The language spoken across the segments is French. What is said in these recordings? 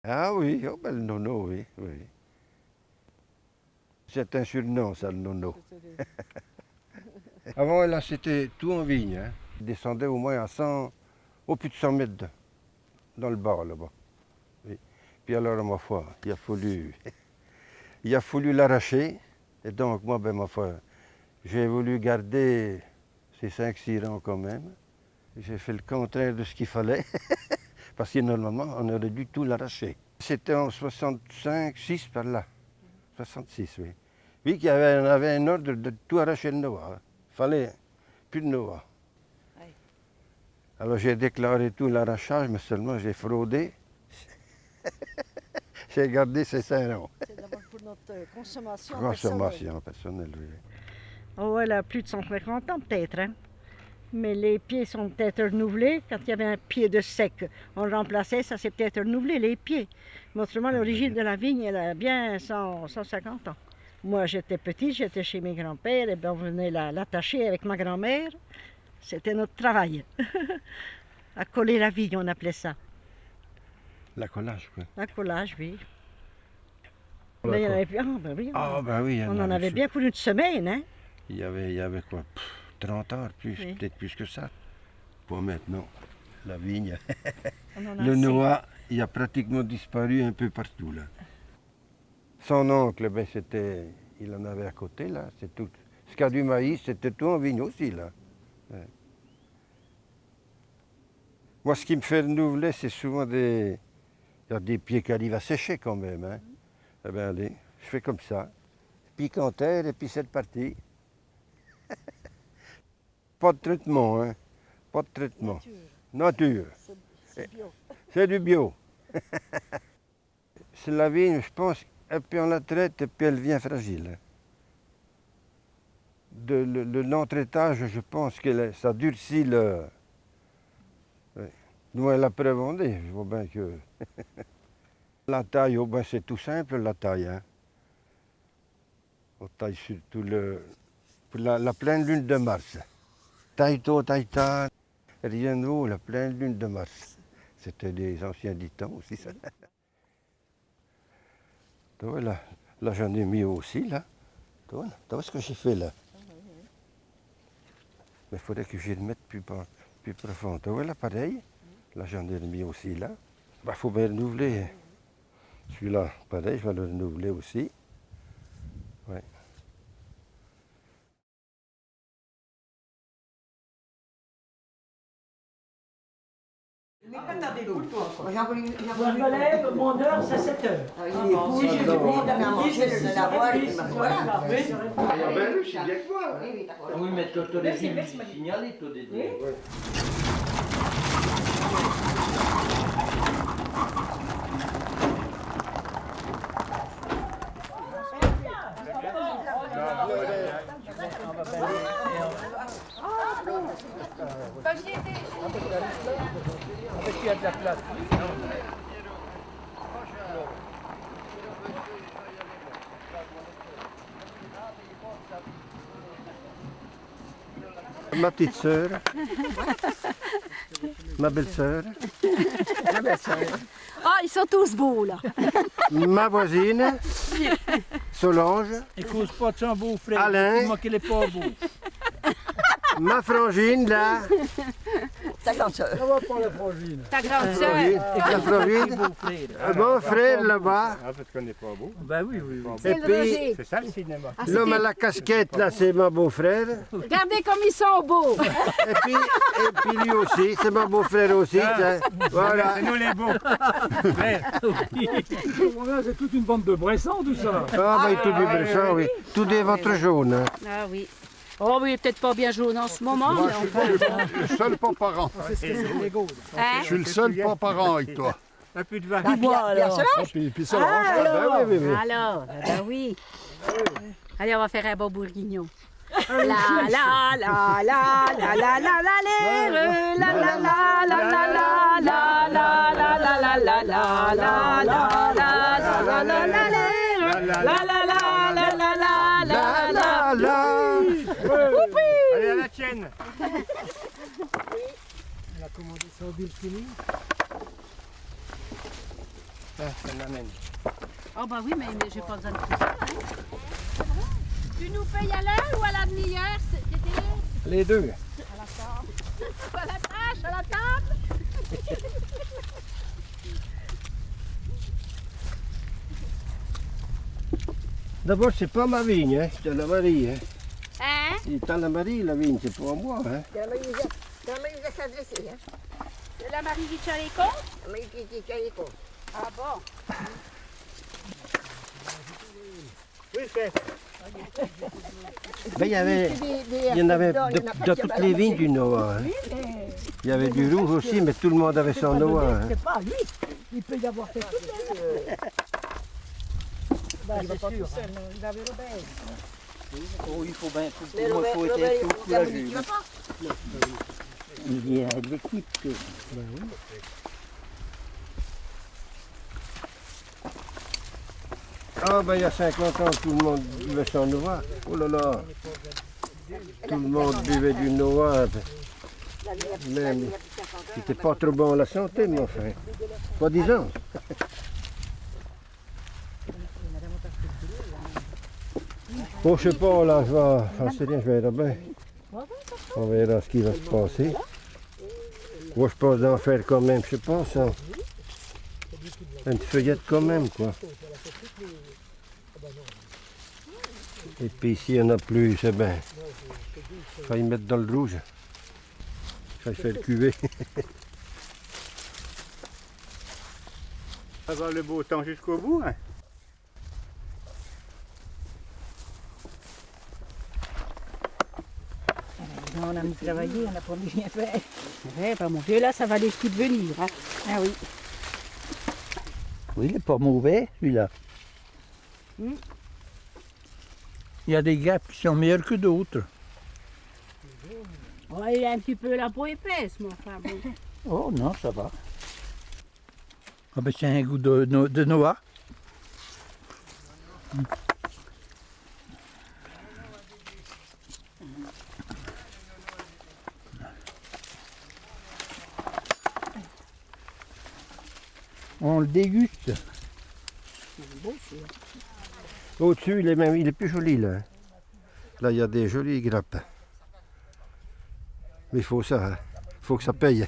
Ah oui, oh, ben, le nono, oui, oui. C'est un surnom, ça, le nono. Avant, là, c'était tout en vigne. Hein. Il descendait au moins à 100, au plus de 100 mètres dans le bas, là-bas. Oui. Puis alors, ma foi, il a fallu l'arracher. Et donc, moi, ben, ma foi, j'ai voulu garder ces 5-6 rangs quand même. J'ai fait le contraire de ce qu'il fallait. Parce que normalement, on aurait dû tout l'arracher. C'était en 65-6 par là. 66, oui. Oui, on avait un ordre de tout arracher le noix. Il fallait plus de noix. Oui. Alors j'ai déclaré tout l'arrachage, mais seulement j'ai fraudé. J'ai gardé ces 5 rangs. C'est d'abord pour notre consommation personnelle, oui. Oh, elle a plus de 150 ans peut-être, hein? Mais les pieds sont peut-être renouvelés. Quand il y avait un pied de sec, on remplaçait, ça s'est peut-être renouvelé, les pieds. Mais autrement, l'origine de la vigne, elle a bien 150 ans. Moi, j'étais petite, j'étais chez mes grands-pères, et bien on venait l'attacher avec ma grand-mère. C'était notre travail. À coller la vigne, on appelait ça. L'accolage, quoi. L'accolage, oui. Mais il y en avait plus. Ah, ben oui. On en avait bien pour une semaine, hein? Il y avait quoi? 30 heures, oui. Peut-être plus que ça. Pour maintenant, la vigne. Le noix, il a pratiquement disparu un peu partout, là. Son oncle, ben, il en avait à côté, là. C'est tout. Ce qu'il y a du maïs, c'était tout en vigne aussi, là. Ouais. Moi, ce qui me fait renouveler, c'est souvent il y a des pieds qui arrivent à sécher quand même, hein. Eh bien, allez, je fais comme ça. Pique en terre et puis c'est parti. Pas de traitement, hein. Pas de traitement. Nature. C'est bio. C'est du bio. C'est la vigne, je pense, et puis on la traite et puis elle devient fragile. L'entretage, je pense que ça durcit le... Oui. Nous, la prévendée, je vois bien que... La taille, oh ben, c'est tout simple, la taille. Hein. On taille surtout la pleine lune de mars. Taille-tôt, taille-tard, rien de haut, la pleine lune de mars. C'était des anciens dictons aussi, ça. Tu vois, là j'en ai mis aussi, là. Tu vois ce que j'ai fait, là? Mais il faudrait que je le mette plus profond. Tu vois, là, pareil. Là, j'en ai mis aussi, là. Il faut bien renouveler. Celui-là, pareil, je vais le renouveler aussi. Ouais. Mais pas tarder tout le temps. Moi, je me lève, mon heure, c'est 7 heures. Si j'ai du monde à manger, le lavoir, et voilà. Oui, c'est bien que moi. Oui, mais tu as les signalés, toi, des Il y a de la place. Ma petite sœur, ma belle-sœur, Ah, ils sont tous beaux, là. ma voisine, Solange, Il cause pas de son beau-frère. Alain. Moi qui l'ai pas beau. ma frangine, là, Ta grande sœur. Ça va pas la frangine. Ta grande sœur. la frangine, Beau-frère. un bon frère là-bas, Ah, parce qu'on n'est pas beau. Ben oui, oui, oui. et C'est le puis Roger. C'est ça le cinéma. l'homme à la casquette, là, c'est mon beau-frère, Regardez comme ils sont beaux. et puis lui aussi, c'est mon beau-frère aussi, tiens. Voilà. C'est nous les beaux. C'est toute une bande de Bressans, tout ça. Ah, ben, tout du Bressan, oui. Tout des ventres jaunes. Hein. Ah oui. Oh oui, peut-être pas bien jaune en ce moment, mais enfin. Le seul pas parent. Hein? Je suis le seul pas parent avec toi. Un peu de vin. Moi, alors. Puis ça, Solange. Ben oui, oui, oui. Alors, ben oui. Allez, on va faire un bon bourguignon. La la la la la la la la les la la la la la la la la la la la la la la la la la la la les la la la la la la la la la. Allez, à la tienne. Elle a commandé ça au Bill Kelly. Ça l'amène. Oh bah oui, mais j'ai pas besoin de tout ça. Hein. Tu nous payes à l'heure ou à la demi-heure, Tété? Les deux. À la tâche, à la table? D'abord, c'est pas ma vigne, hein. C'est la Marie. Hein. Hein? Il est à la Marie, la vigne, c'est pas moi. Hein. C'est la Marie de s'adresser, hein. C'est la Marie qui tient les comptes? La Marie qui tient les comptes. Ah bon? Oui, chef. Ben, il y en avait de toutes les vignes du Noah. Hein. Il y avait du rouge aussi, mais tout le monde avait son Noah. Hein. C'est pas lui. Il peut y avoir fait tout Il va pas tout seul, non, il avait Robert. Oh, il faut bien, pour moi, il faut être tout courageux. Il y a de l'équipe. Ben oui. Ah ben il y a 50 ans, tout le monde buvait son Noah. Oh là là. Tout le monde buvait du Noah. Même, c'était pas trop bon à la santé, mon frère. Pas disant. Bon, je sais pas, là, j'en sais rien, je verrai bien. On verra ce qui va se passer. Moi, je pense d'en faire quand même, je sais pas, ça. Une feuillette quand même, quoi. Et puis ici, il n'y en a plus, c'est bien. Il faut y mettre dans le rouge. Ça fait le cuvée. Ça va le beau temps jusqu'au bout. Hein. On a mis travailler, on n'a pas mis rien faire. Ouais, bah mon Dieu, là, ça va les coups de venir. Hein. Ah oui. Oui, il n'est pas mauvais, celui-là. Il y a des grappes qui sont meilleures que d'autres. Ouais, il a un petit peu la peau épaisse, mais enfin bon. Oh non, ça va. Ah ben c'est un goût de Noah. On le déguste. Au-dessus, il est plus joli, là. Là, il y a des jolies grappes. Mais il faut ça, hein. Il faut que ça paye.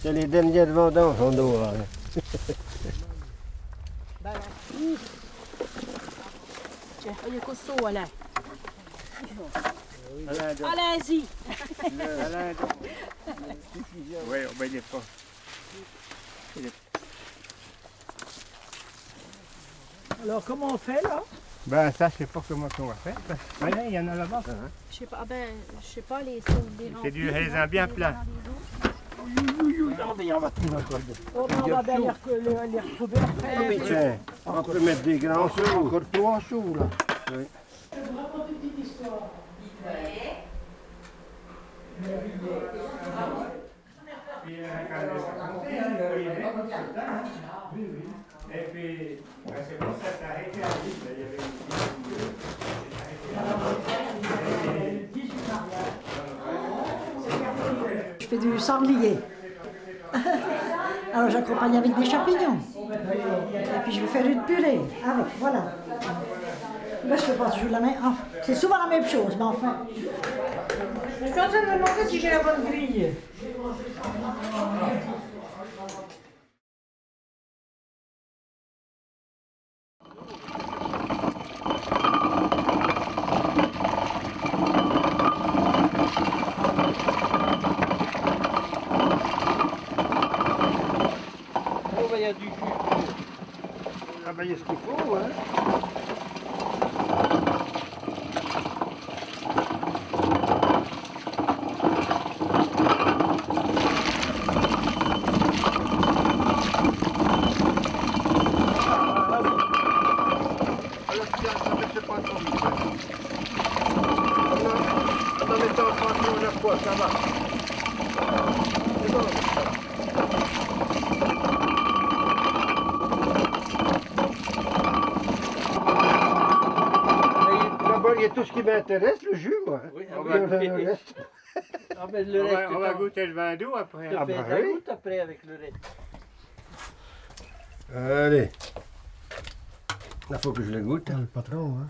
C'est les dernières vendanges en eau. Hein. Tiens, il y a costaud, Alain. Allez-y. Oui, ben il est pas. Alors comment on fait là? Ben ça, je sais pas comment on va faire. Voilà, il y en a là-bas. Je sais pas, ben, je sais pas, les C'est du raisin bien plein. Attendez, on va trouver un col. On va bien les retrouver après. Tiens, on peut mettre des grands seaux. Encore 3 sous là. Oui. Et puis, c'est pour ça que ça a arrêté à vite. Il y avait Je fais du sanglier. Alors j'accompagne avec des champignons. Et puis je vais faire une purée avec, voilà. Là je fais pas toujours la même. Enfin, c'est souvent la même chose, mais enfin. Je suis en train de me demander si j'ai la bonne grille. Il y a du jus. Ah ben, il y a ce qu'il faut, hein. Ça va. C'est bon. voyez tout ce qui m'intéresse, le jus, moi. Oui, On va le reste. Ah, mais le reste, On va goûter le vin doux après. Ah, tu bah fais la oui. goutte après avec le reste. Allez. Il faut que je le goûte. Le patron, hein.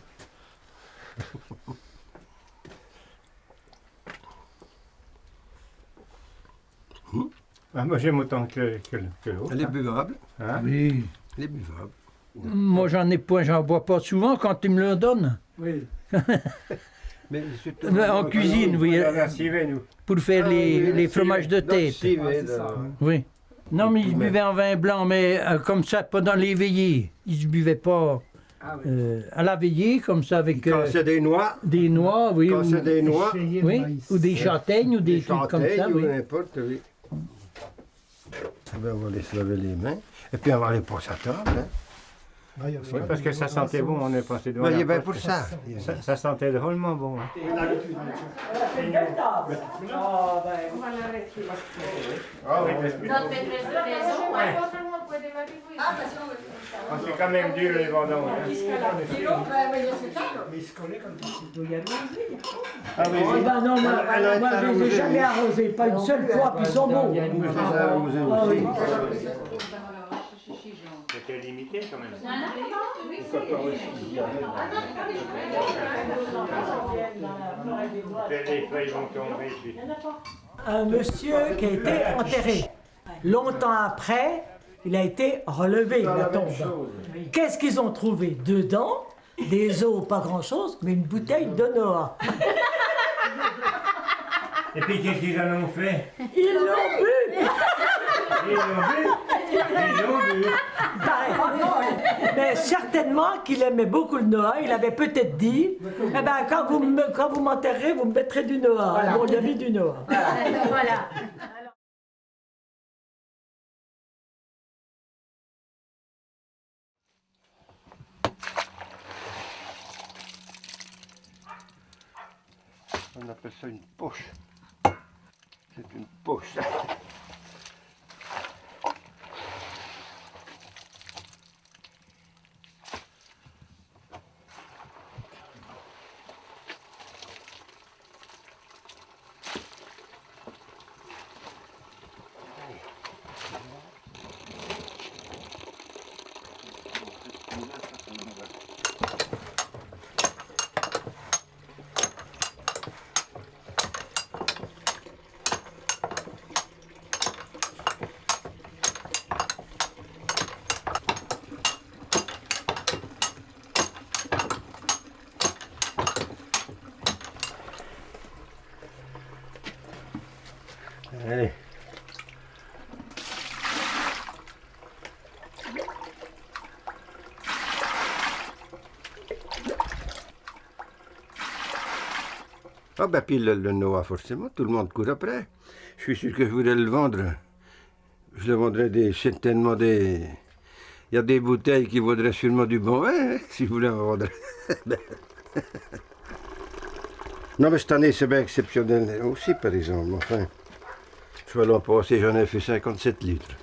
Ah, moi j'aime autant que l'autre. Elle est buvable. Hein? Oui. Elle est buvable. Moi, j'en ai point, j'en bois pas souvent quand tu me le donnes. Oui. Mais surtout, En cuisine, oui. On va civer, nous. Pour faire les fromages de tête. c'est ça. Oui. Non, mais ils buvaient en vin blanc, mais comme ça, pendant les veillées. Ils ne buvaient pas Ah oui. à la veillée, comme ça, avec Quand c'est des noix, des noix, oui. quand c'est des noix, Chéiller Oui, le maïs. ou des châtaignes, ou des trucs comme ça, châtaignes oui. ou n'importe, oui. Eh ben, on va aller se laver les mains. Et puis on va aller pour sa table. Hein. Ah, il y a Oui, parce que ça sentait bon, on est passé devant. Ben, il la est bien porte. pour ça. Ça sentait drôlement bon. Hein. Ah oui, parce que Notre maîtresse de maison, ouais. c'est quand même dur les vendanges. Hein. Ah oui, oui. Ben non, moi je les ai jamais arrosés, pas une seule fois, puis ils sont bons. C'était limité quand même. Les feuilles vont tomber. Puis... Un monsieur qui a été enterré. Longtemps après, il a été relevé, la tombe. Qu'est-ce qu'ils ont trouvé dedans? Des os, pas grand-chose, mais une bouteille de Noah. Et puis qu'est-ce qu'ils en ont fait? Ils l'ont bu! Ils l'ont vu. Ils l'ont vu. Mais certainement qu'il aimait beaucoup le Noah. Il avait peut-être dit, eh ben, quand vous m'enterrez, vous me mettrez du Noah. Bon, il a mis du Noah. Voilà. On appelle ça une poche. C'est une poche. Allez. Ah ben puis le Noah forcément, tout le monde court après. Je suis sûr que je voudrais le vendre. Je le vendrais certainement des... Il y a des bouteilles qui vaudraient sûrement du bon vin, hein, si je voulais en vendre. Non mais cette année c'est bien exceptionnel aussi par exemple, enfin. Je vois l'an passé j'en ai fait 57 litres.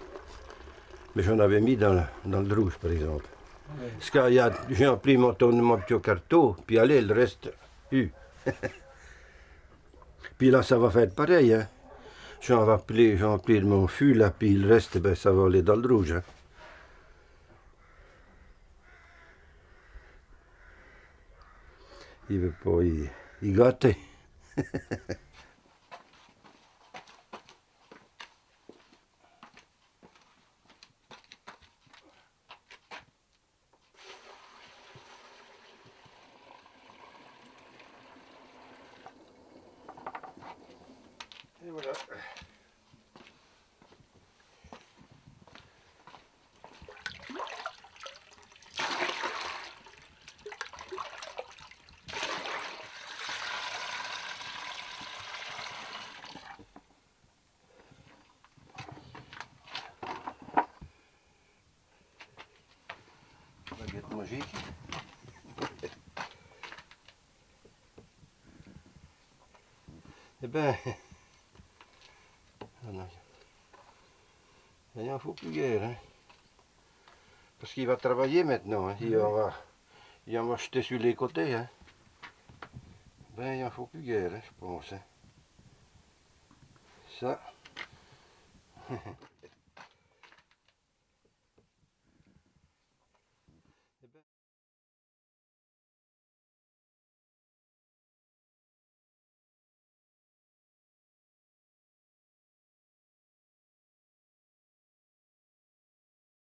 Mais j'en avais mis dans le rouge par exemple. Parce que j'ai rempli mon petit carton, puis allez, le reste, Puis là, ça va faire pareil. Hein. J'en remplir mon fût, là, puis le reste, ben, ça va aller dans le rouge. Hein. Il veut pas y gâter. Et voilà. Baguette magique. Eh ben, il n'en faut plus guère, hein. Parce qu'il va travailler maintenant, hein. Il en va jeter sur les côtés, hein. Ben, il en faut plus guère, hein, je pense. Hein. Ça.